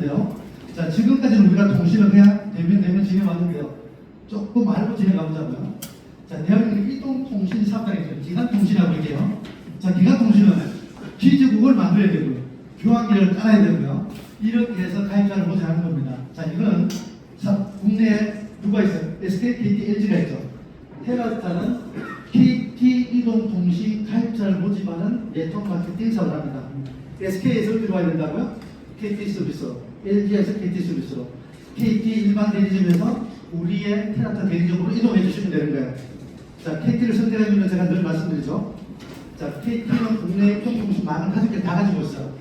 있는데요. 자, 지금까지는 우리가 통신을 그냥 대면 진행왔는데요. 조금 알고 진행가보자고요. 자, 대한민국 이동통신 사업장이죠. 기간통신이라고 할게요. 자, 기간통신은 기지국을 만들어야 되고요. 교환기를 깔아야 되고요. 이렇게 해서 가입자를 모집하는 겁니다. 자, 이거는 국내에 누가 있어요? SK, KT, LG가 있죠. 테라스타는 KT 이동통신 가입자를 모집하는 네트워크 마케팅 사업을 합니다. SK에서 어디로 와야 된다고요? KT 서비스로, LG에서 KT 서비스로, KT 일반 대리점에서 우리의 테라스타 대리점으로 이동해 주시면 되는 거예요. 자, KT를 선택해주면 제가 늘 말씀드리죠. 자, KT는 국내 이동통신 많은 가족들 다 가지고 있어요.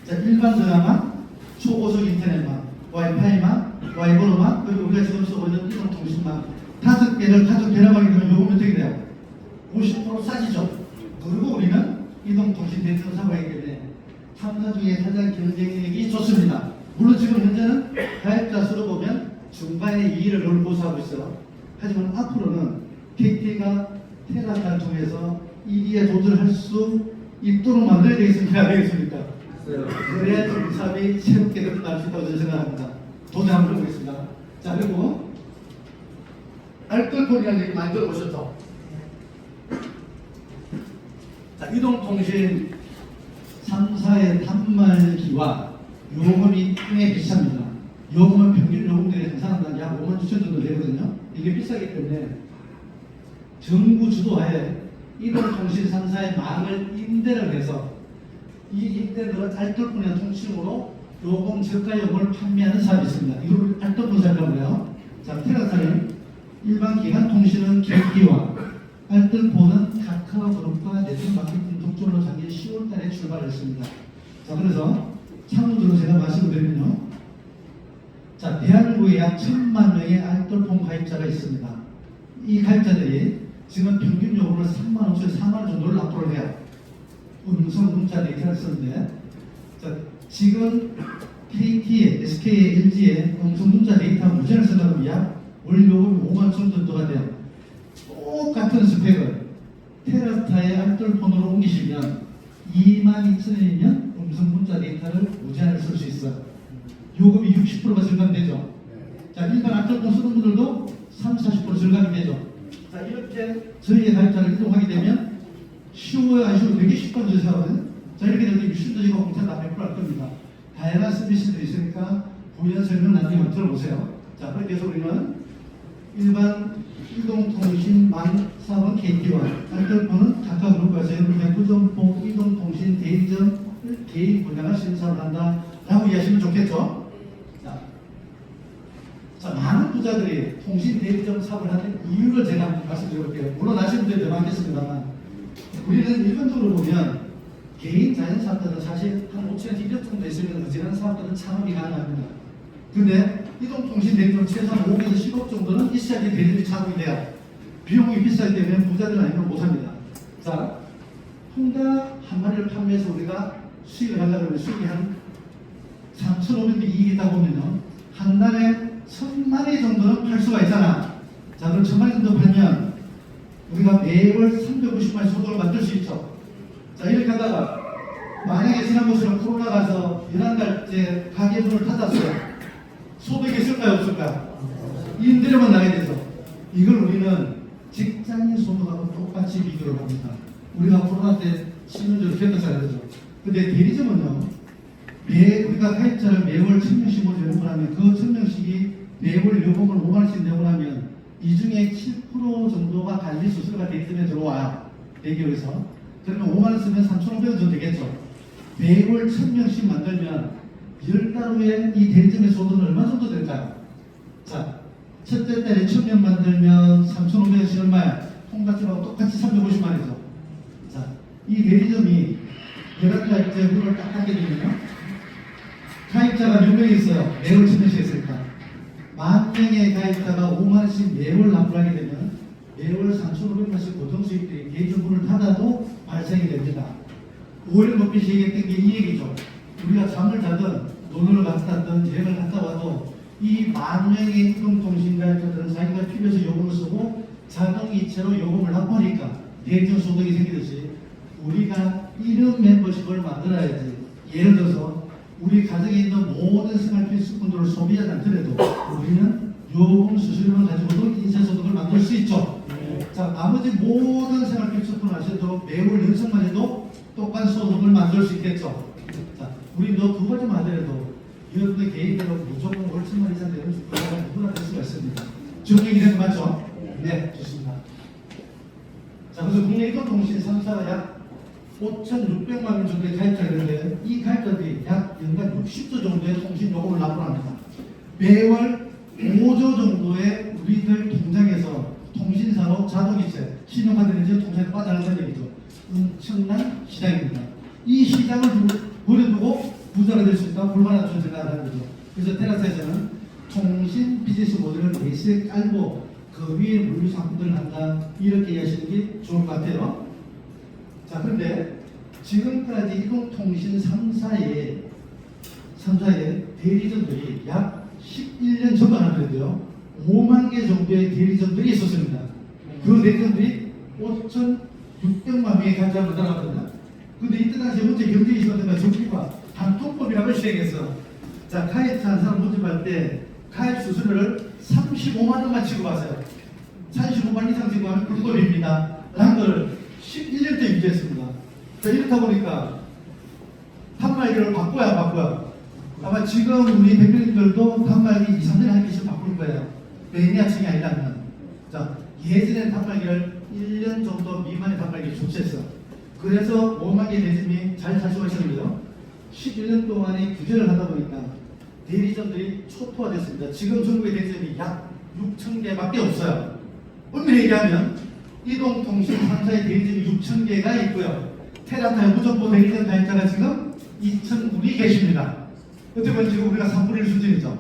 자, 일반 전화망, 초고속 인터넷망, 와이파이망, 와이보로망, 그리고 우리가 지금 쓰고 있는 이동통신망 5개를 가족 결합하게 되면 요금이 어떻게 돼요? 50% 싸지죠. 그리고 우리는 이동통신 대리점 사업하기 때문에 3사 중에 가장 경쟁력이 좋습니다. 물론 지금 현재는 가입자 수로 보면 중반의 2위를 보수하고 있어요. 하지만 앞으로는 KT가 테라스타를 통해서 1위에 도전할 수 있도록 만들어야 되겠습니까? 안 되겠습니까? 그래야 좀 사업이 새롭게 끝날 수 있다고 저는 생각합니다. 도전 한번 해보겠습니다. 자, 그리고 알뜰폰이라는 얘기 많이 들어보셨죠? 자, 이동통신 3사의 단말기와 요금이 꽤 비쌉니다. 요금은 평균 요금들이 상상한다는 약 5만 6천 정도 되거든요. 이게 비싸기 때문에 정부 주도하에 이동통신 3사의 망을 임대를 해서 이 임대들은 알뜰폰이나 통신으로 요금 저가 요금을 판매하는 사업이 있습니다. 이걸 알뜰폰 사업이라고 해요. 자, 테라스타는 일반 기관 통신은 KT와 알뜰폰은 카카오그룹과 네트워크 마케팅 독점으로 작년 10월달에 출발했습니다. 자, 그래서 참고적으로 제가 말씀을 드리면요. 자, 대한민국에 약 1,000만 명의 알뜰폰 가입자가 있습니다. 이 가입자들이 지금 평균 요금을 3만 5천에서 4만 원 정도를 납부를 해요. 음성 문자 데이터를 쓰는데, 자, 지금 KT, SK, LG의 음성 문자 데이터 무제한을 쓰려면 약 월 요금이 5만 원 정도가 돼요. 똑같은 스펙을 테라스타의 알뜰폰으로 옮기시면 22,000원이면 음성 문자 데이터를 무제한을 쓸 수 있어요. 요금이 60%가 절감되죠. 자, 일반 알뜰폰 쓰는 분들도 30-40% 절감이 되죠. 자, 이렇게 저희의 가입자를 이동하게 되면 쉬워요, 안 쉬워요? 되게 쉽다고 저희 생각하거든요. 자, 이렇게 될 때 유심도지가 공짜 다 100%할 겁니다. 다양한 서비스들이 있으니까 부연 설명 나중에 한번 들어보세요. 자, 그렇게 해서 우리는 일반 이동통신망 사업은 KT와 알뜰폰은 카카오그룹과 저희는 구점포 이동통신 대리점을 개인 분양할 수 있는 사업을 한다라고 이해하시면 좋겠죠. 자, 많은 부자들이 통신 대리점 사업을 하는 이유를 제가 말씀드려볼게요. 물론 아시는 분들이 더 많겠습니다만 우리는 일반적으로 보면 개인 자연 사업자들은 사실 한 5천에서 1억 정도 있으면 어지간한 사업자들은 창업이 가능합니다. 근데 이동통신 대리점 최소한 5억에서 10억 정도는 있어야지 대리점이 창업이 돼요. 비용이 비싸기 때문에 부자들은 아니면 못합니다. 자, 혼다 한 마리를 판매해서 우리가 수익을 하려고 하면 수익이 한 3,500개 이익이다 보면요. 한 달에 1,000마리 정도는 팔 수가 있잖아. 자, 그럼 1,000마리 정도 팔면 우리가 매월 350마리 소득을 만들 수 있죠. 자, 이렇게 하다가 만약에 지난번처럼 코로나 가서 11달째 가게 문을 닫았어요. 소득이 있을까요, 없을까요? 임대료만 나야 되죠. 이걸 우리는 직장인 소득하고 똑같이 비교를 합니다. 우리가 코로나 때 신문제로 겪었잖아요. 근데 대리점은요, 우리가 가입자를 매월 1,000명씩 모집을 하면 그 1,000명씩이 매월 요금을 5만 원씩 내고 나면 이 중에 7% 정도가 관리 수수료가 대리점에 들어와요. 대기업에서. 그러면 5만 원 쓰면 3,500원 정도 되겠죠. 매월 1,000명씩 만들면 10달 후에 이 대리점의 소득은 얼마 정도 될까요? 자, 첫째 달에 1,000명 만들면 3,500원씩 얼마야? 통닭집하고 똑같이 350만원이죠. 자, 이 대리점이 11달째 문을 딱 닫게 되면요. 가입자가 몇 명이 있어요? 매월 1,000명씩 했으니까. 10,000명의 가입자가 5만원씩 매월 납부하게 되면 매월 3,500만원씩 고정수익들이 대리점 문을 닫아도 발생이 됩니다. 5일 먹기 시작했던 게 이 얘기죠. 우리가 잠을 자든 논을 갔다 왔든 여행을 갔다 와도 이 10,000명의 이동통신 가입자들은 자기가 필요해서 요금을 쓰고 자동이체로 요금을 납부하니까 대리점 소득이 생기듯이 우리가 이런 멤버십을 만들어야지. 예를 들어서 우리 가정에 있는 모든 생활 필수 요금 수수료를 가지고도 인쇄소득을 만들 수 있죠. 자, 나머지 모든 생활 필수품을 하셔도 매월 연속만 해도 똑같은 소득을 만들 수 있겠죠. 자, 우리 두 가지만 하더라도 이런 개인으로 무조건 월층만 이상 되는 주택가 누구나 될 수가 있습니다. 적용이 되는 거 맞죠? 네, 좋습니다. 자, 그래서 국내 이동통신 3사가 약 5,600만 명 정도의 가입자가 있는데 이 가입자들이 약 연간 60조 정도의 통신 요금을 납부합니다. 매월 5조 정도의 우리들 통장에서 통신사로 자동이체, 신용카드는 통장에 빠져나가는 얘기죠. 엄청난 시장입니다. 이 시장을 버려두고 부자가 될 수 있다, 불만한 존재가 하는 거죠. 그래서 테라스에서는 통신 비즈니스 모델을 베이스에 깔고 그 위에 물류 상품들을 한다, 이렇게 이해하시는 게 좋을 것 같아요. 자, 그런데 지금까지 이동통신 3사의 대리점들이 약 11년 전만 하더라도요 5만 개 정도의 대리점들이 있었습니다. 그 대리점들이 5,600만 명의 가입자를 달아갑니다. 근데 이때 당시에 문제 경제에 있었던 정부가 단통법이라고 시행했어. 자, 가입한 사람 모집할 때 가입 수수료를 35만 원만 지급하세요. 35만 이상 지급하면 불법입니다. 라는 걸 11년째 유지했습니다. 자, 이렇다 보니까 단말기를 바꿔야. 아마 지금 우리 대표님들도 단말기 2, 3년에 한 개씩 바꿀 거예요. 매니아층이 아니라면. 자, 예전에 단말기를 1년 정도 미만의 단말기를 조치했어. 그래서 5만 개 대리점이 잘 자수하셨는데요. 11년 동안의 규제를 하다 보니까 대리점들이 초토화됐습니다. 지금 전국의 대리점이 약 6,000개밖에 없어요. 엄밀히 얘기하면 이동통신 3사의 대리점이 6,000개가 있고요. 테라타의 무정보 대리점 가입자가 지금 2,000분이 계십니다. 어떻게 보면 지금 우리가 3분의 1 수준이죠.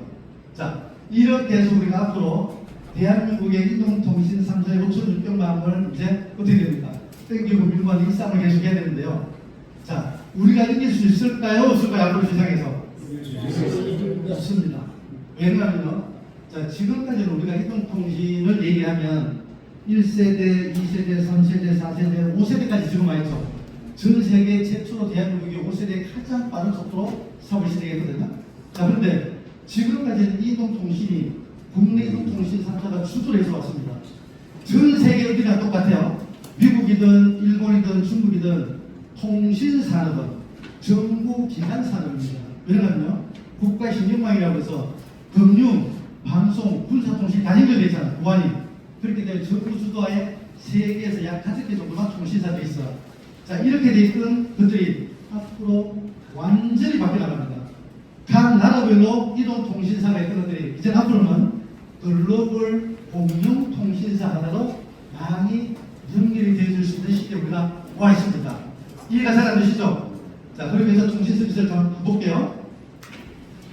자, 이렇게 해서 우리가 앞으로 대한민국의 이동통신 3사의 5,600만 원을 이제 어떻게 됩니까? 땡기고 밀고 일상을 계속 해야 되는데요. 자, 우리가 이길 수 있을까요? 없을까요? 앞으로 세상에서? 없습니다. 왜냐하면요. 자, 지금까지는 우리가 이동통신을 얘기하면 1세대, 2세대, 3세대, 4세대, 5세대까지 지금 와 있죠. 전 세계 최초로 대한민국이 5세대의 가장 빠른 속도로 사업을 시작했거든요. 자, 그런데 지금까지는 이동통신이 국내 이동통신 3사가 주도를 해서 왔습니다. 전 세계 어디나 똑같아요. 미국이든 일본이든 중국이든 통신산업은 정부 기관 산업입니다. 왜냐하면요, 국가 신경망이라고 해서 금융, 방송, 군사통신 다 연결되어 있잖아요. 보안이. 그렇게 되면 정부 주도하에 세계에서 약 5개 정도만 통신사도 있어요. 자, 이렇게 돼 있던 것들이 앞으로 완전히 바뀌어 나갑니다. 각 나라별로 이동통신사가 있던 것들이 이제 앞으로는 글로벌 공용통신사 하나로 많이 연결이 되어줄 수 있는 시기에 우리가 와 있습니다. 이해가 잘 안 되시죠? 자, 그러면서 통신 서비스를 좀 볼게요.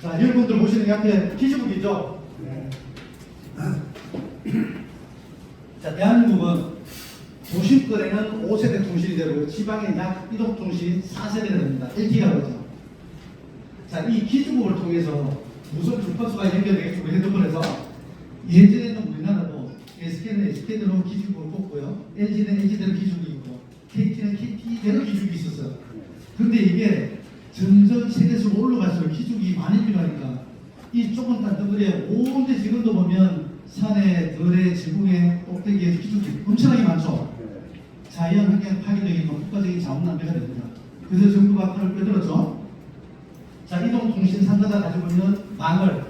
자, 여러분들 보시는 게 앞에 기지국이죠? 네. 자, 대한민국은 도심권에는 5세대 통신이 되고 지방에 약 이동통신 4세대가 됩니다. LTE라고 하죠. 자, 이 기지국을 통해서 무선 주파수가 연결되겠고 핸드폰에서 예전에는 우리나라도 SK는 SK대로 기지국을 꼽고요. LG는 LG대로 기지국이 있고 KT는 KT대로 기지국이 있었어요. 그런데 이게 점점 세대수로 올라갈수록 기지국이 많이 필요하니까 이 좁은 땅덩어리에 온데 지금도 보면 산에, 들에, 지붕에, 꼭대기에 기지국이 엄청나게 많죠. 자연 환경 파괴적인 국가적인 자원 낭비가 됩니다. 그래서 정부가 팔을 빼들었죠. 자, 이동통신 3사가 가지고 있는 망을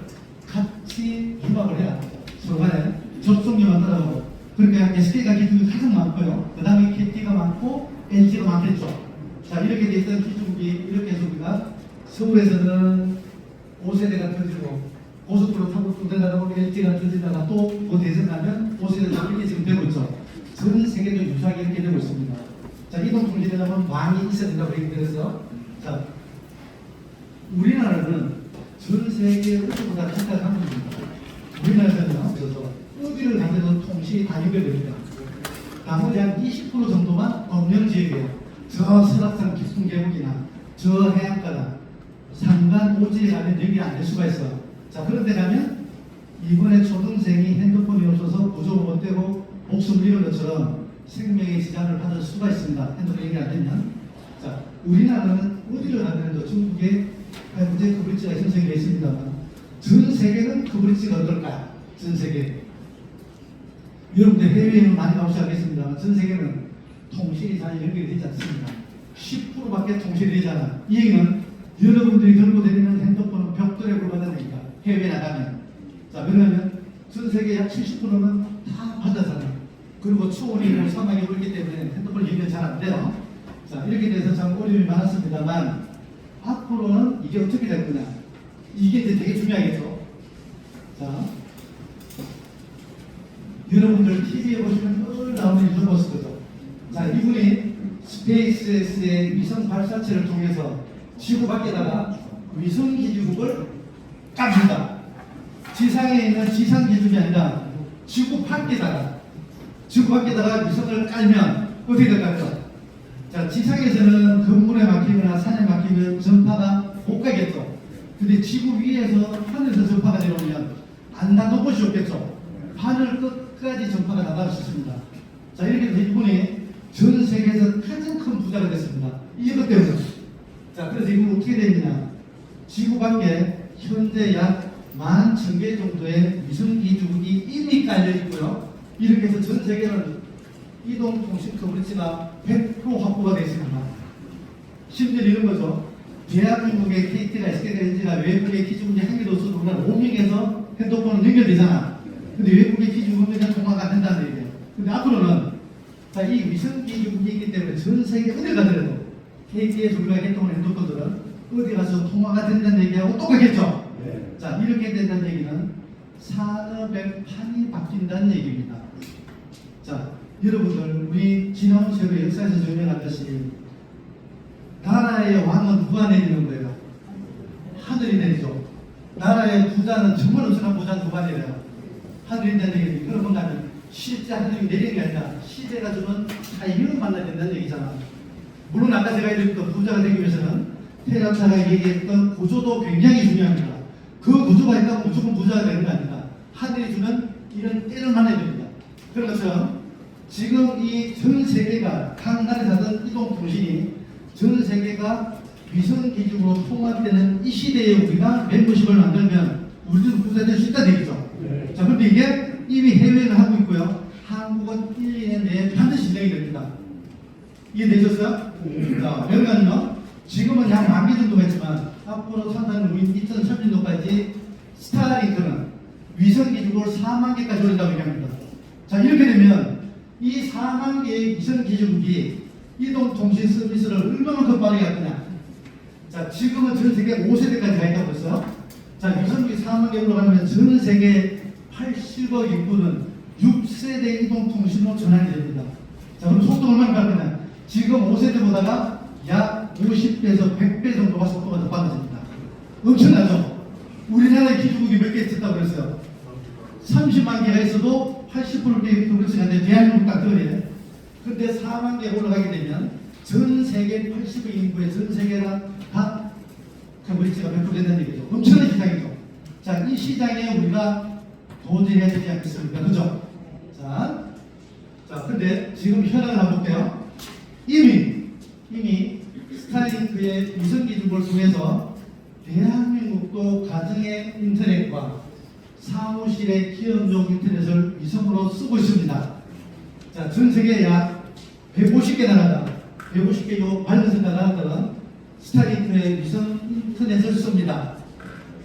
같이 융합을 해야 서로 간에 접속력만 따라가고, 그러니까 SK가 기준이 가장 많고요. 그 다음에 KT가 많고 LG가 많겠죠. 자, 이렇게 돼 있던 기준이 이렇게 해서 우리가 서울에서는 5세대가 터지고 고속도로 타고 또 내려가다 보면 LG가 터지다가 또 대선 가면 5세대가 이렇게 지금 되고 있죠. 전 세계도 유사하게 이렇게 되고 있습니다. 자, 이동통신에 보면 망이 있어야 된다고 얘기해서, 자, 우리나라는 전 세계 어디보다 진짜 강국입니다. 우리나라에서는 어디를 가든 통신이 다 연결됩니다. 나머지 한 20% 정도만 검령지역이에요. 저 설악산 깊은 계곡이나 저 해안가나 산간 오지에 가면 연결이 안 될 수가 있어요. 자, 그런데 가면 이번에 초등생이 핸드폰이 없어서 구조가 못 되고 목숨을 잃은 것처럼 생명의 지장을 받을 수가 있습니다. 핸드폰 연결이 안 되면. 자, 우리나라는 어디를 가면 중국에 문제 커브리지가 형성이 되어 있습니다만 전 세계는 커브리지가 어떨까요? 전 세계. 여러분들 해외에는 많이 가보시 알겠습니다만 전 세계는 통신이 잘 연결이 되지 않습니다. 10%밖에 통신이 되지 않아. 이 얘기는 여러분들이 들고 다니는 핸드폰은 벽돌에 불과하다니까 해외에 나가면. 자, 그러면 전 세계 약 70%는 다 바다잖아요. 그리고 추운이 뭐 사막이 불기 때문에 핸드폰 연결 잘 안 돼요. 자, 이렇게 돼서 참 어려움이 많았습니다만 앞으로는 이게 어떻게 될 거냐. 이게 이제 되게 중요하겠죠. 자, 여러분들 TV에 보시면 늘 나오는 이런 모습이죠. 자, 이분이 스페이스X의 위성 발사체를 통해서 지구 밖에다가 위성 기지국을 깝니다. 지상에 있는 지상 기지국이 아니라 지구 밖에다가 위성을 깔면 어떻게 될까요? 자, 지상에서는 건물에 막히거나 산에 막히면 전파가 못 가겠죠. 근데 지구 위에서 하늘에서 전파가 내려오면 안 닿는 곳이 없겠죠. 하늘 끝까지 전파가 나갈 수 있습니다. 자, 이렇게 해서 이분이 전 세계에서 가장 큰 부자가 됐습니다. 이것 때문에. 자, 그래서 이분 어떻게 되느냐. 지구 밖에 현재 약 11,000개 정도의 위성기지국이 이미 깔려 있고요. 이렇게 해서 전 세계는 이동통신 커버리지가 100% 확보가 되어 있습니다. 심지어 이런 거죠. 대한민국의 KT가 SK가 외국의 기지국이 한 개도 없어도 우리가 로밍해서 핸드폰은 연결되잖아. 근데 외국의 기지국은 그냥 통화가 안 된다는 얘기예요. 근데 앞으로는 자, 이 위성 기지국이 있기 때문에 전 세계 어디 가더라도 KT에서 우리가 개통한 핸드폰들은 어디 가서 통화가 된다는 얘기하고 똑같겠죠. 네. 자, 이렇게 된다는 얘기는 산업의 판이 바뀐다는 얘기입니다. 자, 여러분들 우리 지나온 세월 역사에서 증명하듯이 나라의 왕은 누가 내리는 거예요? 하늘이 내리죠. 나라의 부자는 정말 엄청난 부자는 누가 내려요? 하늘이 내리는 얘기. 그런 건가 하면 실제 하늘이 내리는 게 아니라 시대가 주는 타이밍을 만나야 된다는 얘기잖아. 물론 아까 제가 얘기했던 부자가 되기 위해서는 테라차가 얘기했던 구조도 굉장히 중요합니다. 그 구조가 있다고 무조건 부자가 되는 거 아닙니다. 하늘이 주는 이런 때를 만나야 됩니다. 그런 것처럼 지금 이 전 세계가 각 나라에 사는 이동통신이 전 세계가 위성기지국으로 통합되는 이 시대에 우리가 멤버십을 만들면 우리도 부자 될 수 있다는 얘기죠. 네. 자, 그런데 이게 이미 해외는 하고 있고요. 한국은 1, 2년 내에 반드시 진행이 됩니다. 이해되셨어요? 자, 그러면요. 지금은 약 10,000개 정도가 있지만 앞으로 상당히 우리 2030년도까지 스타링크는 위성기지국을 40,000개까지 올린다고 얘기합니다. 자, 이렇게 되면 이 40,000개의 위성기지국이 이동통신 서비스를 얼마만큼 빠르게 할 거냐. 자, 지금은 전 세계 5세대까지 가 있다고 했어요. 자, 위성기 40,000개 올라가면 전 세계 80억 인구는 6세대 이동통신으로 전환이 됩니다. 자, 그럼 속도 얼마나 갈 거냐. 지금 5세대보다가 약 50배에서 100배 정도가 속도가 더 빨라집니다. 엄청나죠? 우리나라의 기지국이 몇 개 있었다고 그랬어요? 30만 개가 있어도 80%의 그렇지 않는데 대한민국 딱 그거예요. 근데 4만 개가 올라가게 되면 전 세계 80의 인구의 전 세계가 다 커버리지가 100% 된다는 얘기죠. 엄청난 시장이죠. 자, 이 시장에 우리가 도전해야 되지 않겠습니까? 그죠? 자, 근데 지금 현황을 한번 볼게요. 이미 스타링크의 위성기지국을 통해서 대한민국도 가정의 인터넷과 사무실의 기업용 인터넷을 위성으로 쓰고 있습니다. 자, 전 세계 약 150개 나라가 150개 요 발전센터 나라들은 스타링크의 위성 인터넷을 씁니다.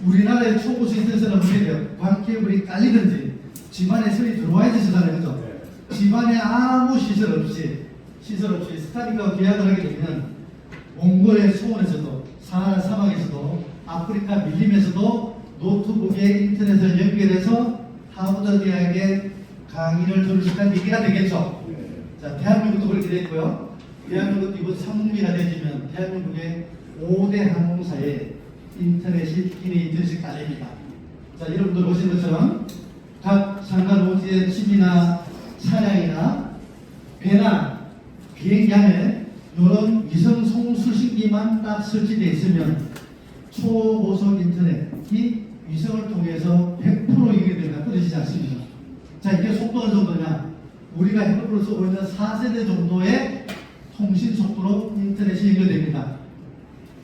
우리나라의 초고수 인터넷은 어떻게 돼요? 광케이블이 깔리든지 집안에 선이 들어와야지 쓰잖아요. 그죠? 집안에 아무 시설 없이 스타링크와 계약을 하게 되면 몽골의 소원에서도 사하라 사막에서도 아프리카 밀림에서도 노트북에 인터넷을 연결해서 하버드 대학의 강의를 들을 수 있다는 얘기가 되겠죠. 자, 대한민국도 그렇게 됐고요. 대한민국도 이번 상무위가 되지면 대한민국의 5대 항공사에 인터넷이 기능이 들씩 깔립니다. 자, 여러분들 보신 것처럼 각 상가노지의 집이나 차량이나 배나 비행기 안에 이런 위성 송수신기만 딱 설치되어 있으면 초고속 인터넷이 위성을 통해서 100% 연결되기가 끊어지지 않습니다. 자, 이게 속도가 어느 정도냐? 우리가 핸드폰을 쓰고 있는 4세대 정도의 통신 속도로 인터넷이 연결됩니다.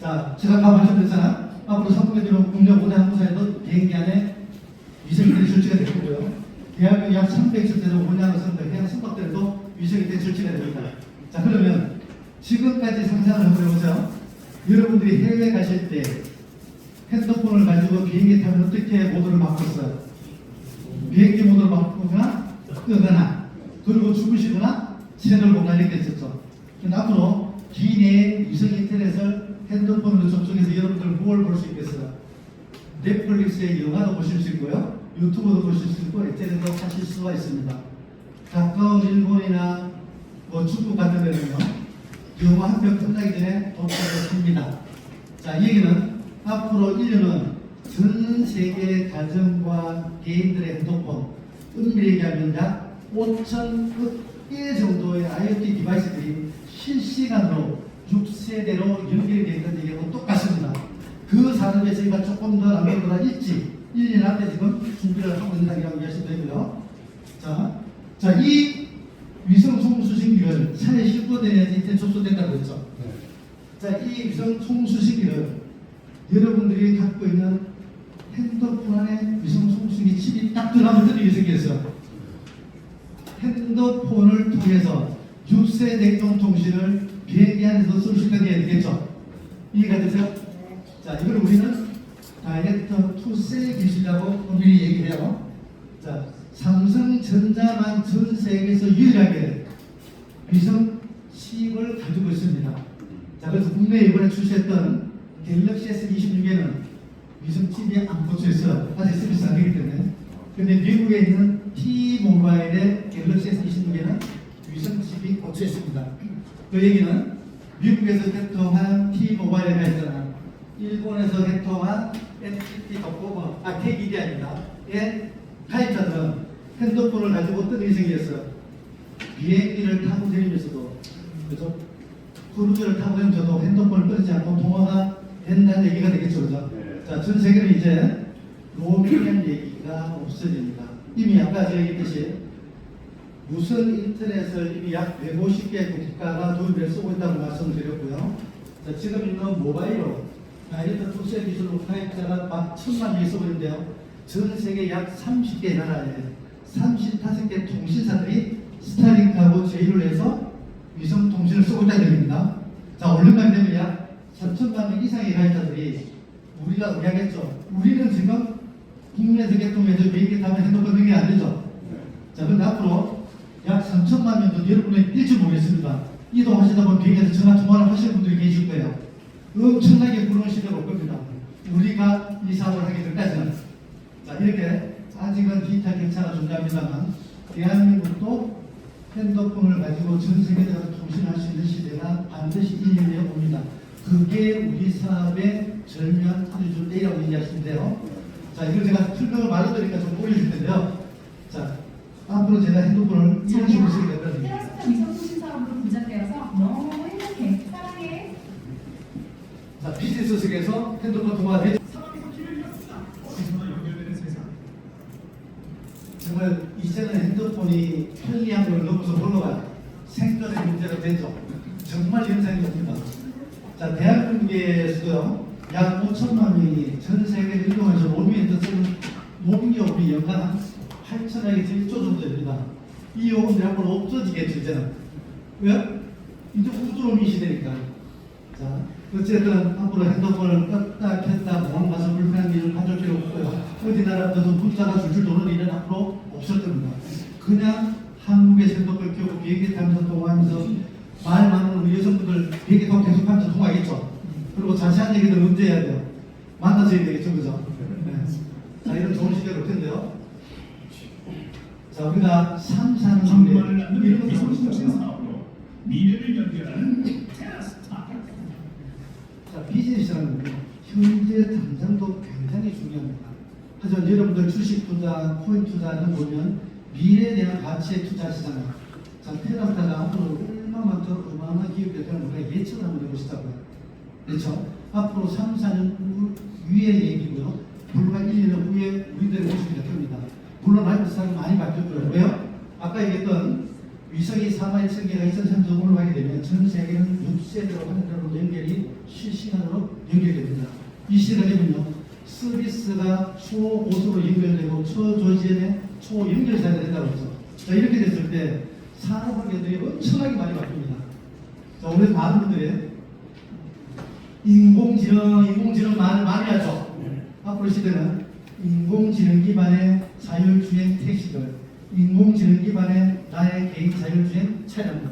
자, 제가 아까 말씀드렸잖아. 앞으로 3분기 뒤로 국내 5대 항공사에도 비행기 안에 위성 인터넷 설치가 될 거고요. 대한민국 약 300세대로 운영을 선다. 그냥 선박들도 위성이 대출치가 됩니다. 자, 그러면 지금까지 상상을 한번 해보세요. 여러분들이 해외 가실 때 핸드폰을 가지고 비행기 타면 어떻게 모드를 바꿨어요? 비행기 모드를 바꾸거나 끄거나 그리고 주무시거나 채널을 보거나 이렇게 했었죠. 근데 앞으로 기내에 위성 인터넷을 핸드폰으로 접속해서 여러분들 뭘 볼 수 있겠어요? 넷플릭스에 영화도 보실 수 있고요. 유튜브도 보실 수 있고 인터넷도 하실 수가 있습니다. 가까운 일본이나 뭐 중국 같은 데는요. 영화 한 편 끝나기 전에 독서를 씁니다. 자, 이 얘기는 앞으로 인류는 전 세계 가정과 개인들의 핸드폰, 은밀히 얘기하면 약 5,000억 개 정도의 IoT 디바이스들이 실시간으로 6세대로 연결이 되어 있다는 얘기하고 똑같습니다. 그 산업에 저희가 조금 더 남들보다 일찍 1년 앞에 지금 준비를 하고 있다고 이해하시면 되고요. 자, 이 위성 송수신기를 차에 싣고 다니면서 인터넷 접속된다고 했죠. 자, 이 위성 송수신기를 여러분들이 갖고 있는 핸드폰 안에 위성 송수신기 칩이 딱 들어가면 어떤 일이 생겼어요? 핸드폰을 통해서 6세 대경 통신을 비행기 안에서 쓸 수 있게 해야 되겠죠. 이해가 되세요? 자, 이걸 우리는 다이렉트 투세 기술이라고 우리 얘기해요. 자, 삼성전자만 전 세계에서 유일하게 위성 칩을 가지고 있습니다. 자, 그래서 국내에 이번에 출시했던 갤럭시 S26에는 위성 칩이 안 꽂혀 있어요. 아직 서비스 안 되기 때문에. 근데 미국에 있는 T-모바일의 갤럭시 S26에는 위성 칩이 꽂혀 있습니다. 그 얘기는 미국에서 개통한 T-모바일에 있잖아. 일본에서 개통한 NTT 도코모, KDDI입니다. 의 가입자들은 핸드폰을 가지고 어떤 일이 생겼어요? 비행기를 타고 다니면서도, 그죠? 크루즈를 타고 다니면서도 핸드폰을 끊지 않고 통화가 된다는 얘기가 되겠죠, 그죠? 자, 전 세계는 이제 로밍이라는 얘기가 없어집니다. 이미 아까 제가 얘기했듯이 무선 인터넷을 이미 약 150개 국가가 도입해 쓰고 있다고 말씀을 드렸고요. 자, 지금 있는 모바일로 다이렉트 투세 기술로 가입자가 막 1,000만 명이 쓰고 있는데요. 전 세계 약 30개 나라에 35개 통신사들이 스타링크하고 제휴를 해서 위성 통신을 쓰고 있다는 얘기입니다. 자, 얼마나 되면 약 3,000만 명 이상의 가입자들이 우리가 의뢰하겠죠. 우리는 지금 국내에서 개통해서 비행기 타면 핸드폰 능력이 안 되죠. 자, 그런데 앞으로 약 3,000만 명도 여러분이 일줄 모르겠습니다. 이동하시다 보면 비행기에서 전화 통화를 하시는 분들이 계실 거예요. 엄청나게 부러운 시대가 올 겁니다. 우리가 이 사업을 하게 될까지는. 자, 이렇게 아직은 디지털 격차가 존재합니다만 대한민국도 핸드폰을 가지고 전 세계적으로 통신할 수 있는 시대가 반드시 인정되어 옵니다. 그게 우리 사업의 절묘한 하늘줄 A라고 얘기하시면 돼요. 자, 이걸 제가 설명을 말로 드리니까 좀 보여줄 텐데요. 자, 앞으로 제가 핸드폰을 이런 식으로 쓰게 된다는 얘기입니다. 테라스타 위성통신 사업으로 분장되어서 너무 행복해. 사랑해. 자, 비즈니스 속에서 핸드폰 통화가 되죠. 정말 이제는 핸드폰이 편리한 걸 넘어서 흘러가요. 생존의 문제가 되죠. 정말 현상이 옵니다. 자, 대한민국에서요, 약 5천만 명이 전 세계를 이동해서 로밍에서 쓰는 농기업이 연간 한 8천억에서 1조 정도 됩니다. 이 요금들이 앞으로 없어지겠죠, 이제는. 왜? 이제 우주로밍 시대니까. 자, 어쨌든 앞으로 핸드폰을 껐다 켰다 공항 가서 불편한 일을 가질 필요 없고요. 어디 나라에서 문자가 줄줄 도는 일은 앞으로 없을 겁니다. 그냥 한국에서 핸드폰을 켜고 비행기 타면서 통화하면서 말 많은 우리 여성분들 비행기 타고 계속하면서 통화하겠죠. 그리고 자세한 얘기들 언제 해야 돼요? 만나서 해야 되겠죠, 그죠? 네. 자, 이런 좋은 시대가 올 텐데요. 자, 우리가 3, 4년 정말 이런 위성 것도 통신 있어요. 사업으로 미래를 연결하는 테라스타. 자, 비즈니스라는 건 현재 당장도 굉장히 중요합니다. 하지만 여러분들 주식 투자, 코인 투자는 보면 미래에 대한 가치에 투자하시잖아요. 자, 테라스타가 앞으로 얼마만큼 어마어마한 기업이 되는 우리가 예측을 한번 해보시자고요. 그렇죠? 앞으로 3, 4년 위의 얘기고요. 불과 1, 2년 후에 우리들의 모습이 바뀝니다. 물론 알고 사람이 많이 바뀌었고요. 왜요? 아까 얘기했던 위성이 4만 1천 개가 2030년 올라가게 되면 전 세계는 6세대로 하늘로 연결이 실시간으로 연결됩니다. 이 시대가 되면요. 서비스가 초고속으로 연결되고 초저지연의 초연결사가 된다고 했죠. 자, 이렇게 됐을 때 산업환경들이 엄청나게 많이 바뀝니다. 자, 오늘 많은 분들이 인공지능 말을 많이 하죠. 앞으로 시대는 인공지능 기반의 자율주행 택시들, 인공지능 기반의 나의 개인 자율주행 차량들,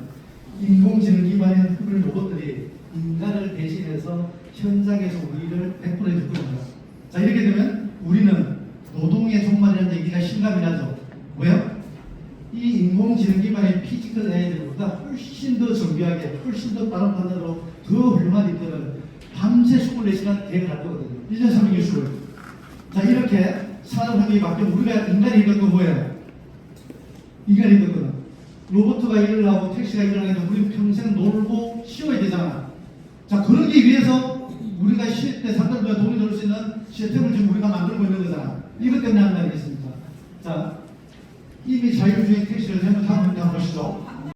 인공지능 기반의 흡을 로봇들이 인간을 대신해서 현장에서 우리를 100% 해줄 겁니다. 자, 이렇게 되면 우리는 노동의 종말이라는 얘기가 실감이 나죠. 왜요? 이 인공지능 기반의 피지컬 AI들보다 훨씬 더 정교하게, 훨씬 더 빠른 판단으로 더 훌륭한 일들을 밤새 24시간 대응할 거거든요. 1년 360을. 자, 이렇게 산업 환경이 바뀌면 우리가 인간이 있는 건 뭐예요? 인간이 있는 거는 로봇가 일을 하고 택시가 일을 하는데 우리는 평생 놀고 쉬어야 되잖아. 자, 그러기 위해서 우리가 쉴 때 상대방과 돈이 들 수 있는 시스템을 지금 우리가 만들고 있는 거잖아. 이것 때문에 하는 거 아니겠습니까? 자, 이미 자율주행 택시가